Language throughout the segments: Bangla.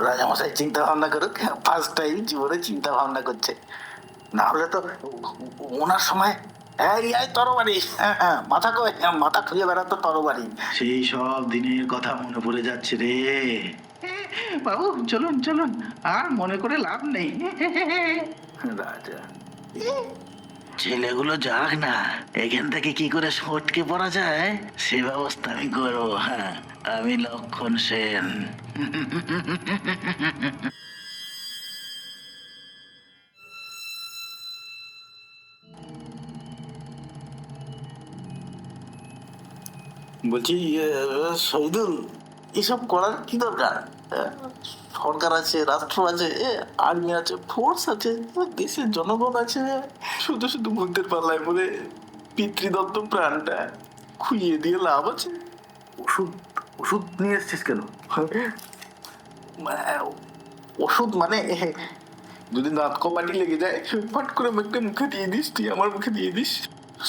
রাজামশাই চিন্তা ভাবনা করুক, ফার্স্ট টাইম জীবনে চিন্তা ভাবনা করছে। না হলে তো ওনার সময় এই এই তরবারি, হ্যাঁ হ্যাঁ, মাথা কই, মাথা খুঁজে বেড়াতো তরবারি। সেই সব দিনের কথা মনে পড়ে যাচ্ছে রে। বাবু চলুন চলুন, আর মনে করে লাভ নেই। রাজা, ছেলেগুলো যাক না, এখান থেকে কি করে সটকে পড়া যায় সে ব্যবস্থা আমি করবো। হ্যাঁ, আমি লক্ষণ সেন। বলছি, শহীদুল, এসব করার কি দরকার? সরকার আছে, রাষ্ট্র আছে, আর্মি আছে, ফোর্স আছে, দেশের জনগণ আছে। শুধু শুধু ভূতের পাল্লায় পড়ে পিতৃদত্ত প্রাণটা খুইয়ে দিয়ে লাভ আছে? ওষুধ, ওষুধ নিয়ে এসছিস কেন? ওষুধ মানে যদি দাঁত কপাটি লেগে যায়, ফট করে মুখে মুখে দিয়ে দিস, তুই আমার মুখে দিয়ে দিস।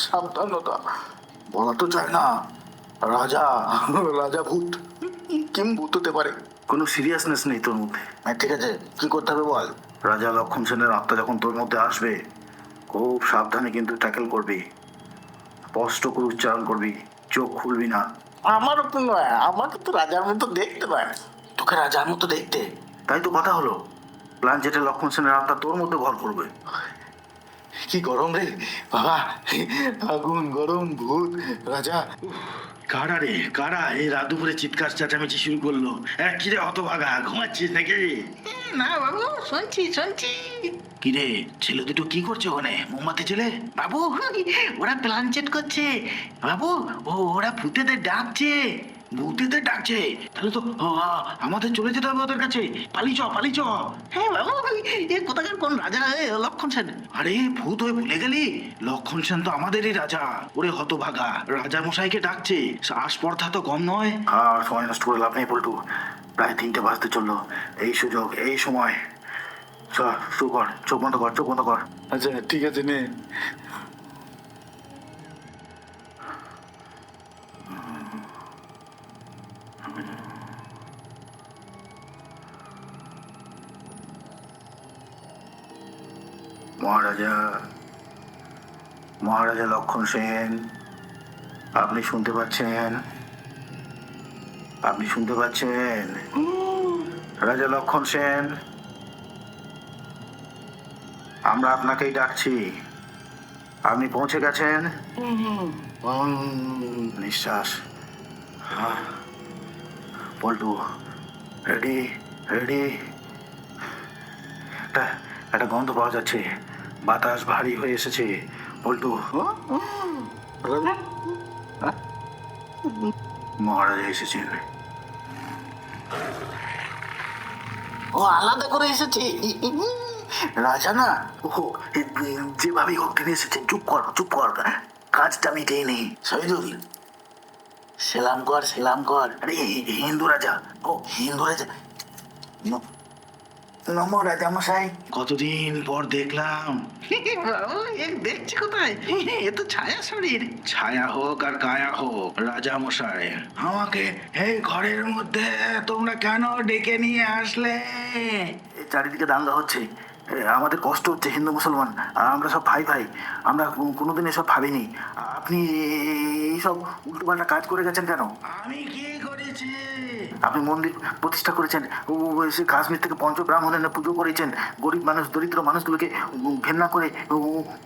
সাবধানতা, বলা তো যায় না। রাজা, রাজা ভূত, কিম ভূত হতে পারে। কোনো সিরিয়াসনেস নেই তোর মধ্যে। ঠিক আছে, কি করতে হবে বল। রাজা লক্ষণ সেনের আত্মা যখন তোর মধ্যে আসবে, খুব সাবধানে কিন্তু ট্যাকেল করবি, স্পষ্ট করে উচ্চারণ করবি, চোখ খুলবি না। আমার তো নয়, আমাকে তো রাজার মতো দেখতে পায়। তোকে রাজার মতো দেখতে, তাই তো কথা হলো। প্ল্যান যেটা লক্ষণ সেনের আত্মা তোর মধ্যে ভর করবে। কি গরম রে বাবা, আগুন গরম ভূত রাজা। কারা রে কারা এই রাত দুপুরে চিৎকার চেঁচামেচি শুরু করলো? কিরে হতভাগা, ঘুমাচ্ছিস নাকি? না বাবু, শুনছি শুনছি। কিরে ছেলে দুটো কি করছে ওখানে, মোমবাতি ছেলে? বাবু ওরা প্ল্যান চেট করছে বাবু, ওরা ভূতেদের ডাকছে, ভূতেদের ডাকছে। তাহলে তো আমাদের চলে যেতে হবে ওদের কাছে। পালিয়ে চ পালিয়ে চ। হ্যাঁ বাবু, এ কোথাকার কোন রাজা লক্ষণ সেন? আরে ভূত হয়ে ভুলে গেলি, লক্ষণ সেন তো আমাদেরই রাজা। ওরে হতভাগা, রাজা মশাইকে ডাকছে, আস্পর্ধা তো কম নয়। আর সময় নষ্ট করে লাভ নেই পল্টু, প্রায় 3টে বাজতে চললো। এই সুযোগ, এই সময়, চল শুরু কর। চোখ বন্ধ কর, চোখ বন্ধ কর। আচ্ছা ঠিক আছে নে। মহারাজা, মহারাজা লক্ষণ সেন, আপনি শুনতে পাচ্ছেন? আপনি শুনতে পাচ্ছেন? রাজা লক্ষণ সেন, আমরা আপনাকেই ডাকছি। আপনি পৌঁছে গেছেন? নিঃশ্বাস। Paltu, ready ready. একটা একটা গন্ধ পাওয়া যাচ্ছে, বাতাস ভারী হয়ে এসেছে। পল্টু, মহারাজা এসেছেন। ও আলাদা করে এসেছে রাজা না, ও যেভাবে হোক টেনে এসেছেন। চুপ কর চুপ কর, কাজটা মিটেই নেই। শহীদুল, সেলাম কর সেলাম কর। আরে হিন্দু রাজা, ও হিন্দু রাজা, নম রাজা মশাই। কতদিন পর দেখলাম। দেখছি কোথায়, এ তো ছায়া শরীর। ছায়া হোক আর কায়া হোক, রাজা মশাই আমাকে এই ঘরের মধ্যে তোমরা কেন ডেকে নিয়ে আসলে? চারিদিকে দাঙ্গা হচ্ছে, আমাদের কষ্ট হচ্ছে, হিন্দু মুসলমান আমরা সব ভাই ভাই। আমরা কোনোদিন এসব ভাবিনি। আপনি এইসব উল্টোপাল্টা কাজ করে গেছেন কেন? আমি কি করেছি? আপনি মন্দির প্রতিষ্ঠা করেছেন, সে কাশ্মীর থেকে পঞ্চব্রাহ্মণ এনে পুজো করেছেন, গরিব মানুষ দরিদ্র মানুষগুলোকে ঘেন্না করে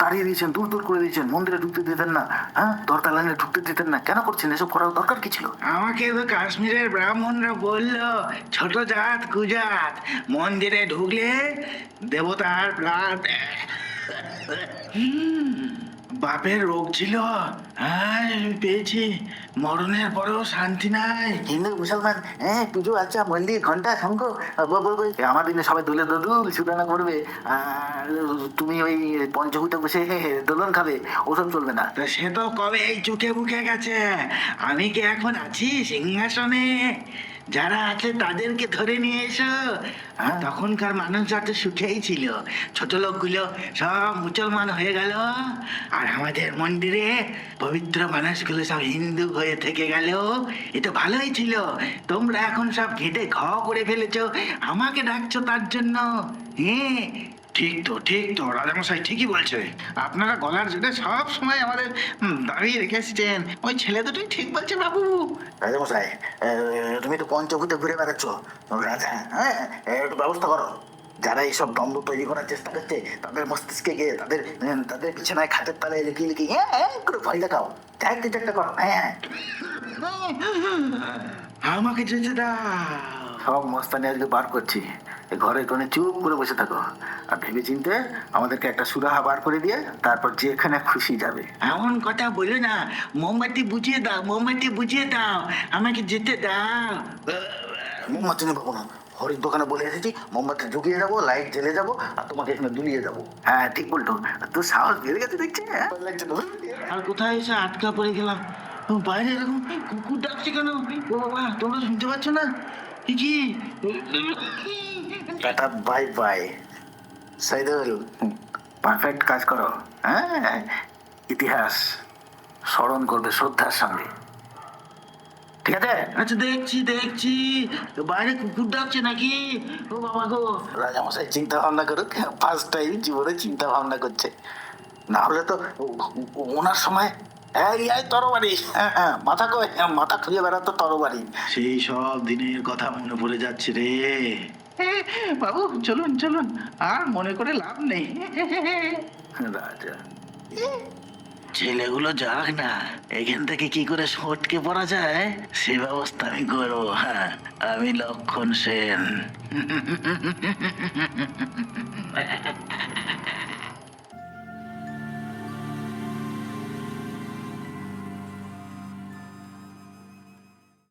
তাড়িয়ে দিয়েছেন, দূর দূর করে দিয়েছেন, মন্দিরে ঢুকতে দিতেন না। হ্যাঁ, দরকার লাইনে ঢুকতে দিতেন না। কেন করছেন এসব? করার দরকার কি ছিল? আমাকে তো কাশ্মীরের ব্রাহ্মণরা বললো, ছোট জাত কুজাত, মন্দিরে ঢুকলে দেবতার প্রাণ। বাপের রোগ ছিল, হ্যাঁ পেয়েছি, মরণের পরেও শান্তি নাই। হিন্দু মুসলমান, হ্যাঁ পুজো আচ্ছা, মন্দির ঘন্টা শঙ্খ, আমার দিনে সবাই দোলে দোদুল সুরানা করবে, আর তুমি ওই পঞ্চভূতে বসে দোলন খাবে, ওসব চলবে না। সে তো কবে এই চুকে বুকে গেছে, আমি কি এখন আছি সিংহাসনে? যারা আছে তাদেরকে ধরে নিয়ে এসো। আর তখনকার মানুষ যত সুখেই ছিল, ছোট লোকগুলো সব মুসলমান হয়ে গেল, আর আমাদের মন্দিরে পবিত্র মানুষগুলো সব হিন্দু হয়ে থেকে গেল। এ তো ভালোই ছিল। তোমরা এখন সব ঘেটে ঘ করে ফেলেছো, আমাকে ডাকছো তার জন্য। হ্যাঁ, ঠিক তো রাজামশাই ঠিকই বলছে। আপনারা গলার জেরে সব সময় আমাদের দাঁড়িয়ে রেখে এসেছেন। ওই ছেলে দুটোই ঠিক বলছে বাবু। রাজামশাই, তুমি তো পঞ্চভূতে ঘুরে বেড়াচ্ছ রাজা, হ্যাঁ, একটু ব্যবস্থা করো। যারা এইসব দ্বন্দ্ব তৈরি করার চেষ্টা করছে তাদের মস্তিষ্কে গিয়ে তাদের পিছনে খাটের তালে লিখিয়ে লিখিয়ে করে ভয় দেখাও। যাই কিছু একটা করো। হ্যাঁ, আমাকে যেতে দাও। সব মস্তানি আজকে বার করছি। এই ঘরে কোণে চুপ করে বসে থাকো আর ভেবে চিনতে আমাদেরকে একটা সুরাহা বার করে দিয়ে তারপর যেখানে খুশি যাবে। এমন কথা বলো না। মোমবাতি বুঝিয়ে দাও, মোমবাতি বুঝিয়ে দাও, আমাকে যেতে দাও। মোমবাতি নেবো না, হরির দোকানে বলে এসেছি মোমবাতি ঢুকিয়ে যাবো, লাইট জ্বেলে যাবো আর তোমাকে এখানে দুলিয়ে যাবো। হ্যাঁ ঠিক বলতো, তোর সাহস বেড়ে গেছে দেখছি। হ্যাঁ, লাগছে না? আর কোথায় এসে আটকা পড়ে গেলাম। বাইরে এরকম কুকুর ডাকছে কেন? ও বাবা, তোমরা শুনতে পাচ্ছ না? এ কি? Tata, bye bye. Saidul, perfect কাজ করো। হ্যাঁ, ইতিহাস স্মরণ করবে শ্রদ্ধার সঙ্গে, ঠিক আছে? আচ্ছা, দেখছি বাইরে কুকুর ডাকছে নাকি? ও বাবা গো। রাজামশাই চিন্তা ভাবনা করুক, ফার্স্ট টাইম জীবনে চিন্তা ভাবনা করছে। না হলে তো ওনার সময় এই তরবারি, মাথা খুঁজে বেড়াতো তরবারি। সেই সব দিনের কথা মনে পড়ে যাচ্ছে রে। বাবু চলুন, আর মনে করে লাভ নেই। রাজা, ছেলেগুলো যাক না, এখান থেকে কি করে সটকে পড়া যায় সে ব্যবস্থা আমি করবো। হ্যাঁ, আমি লক্ষণ সেন।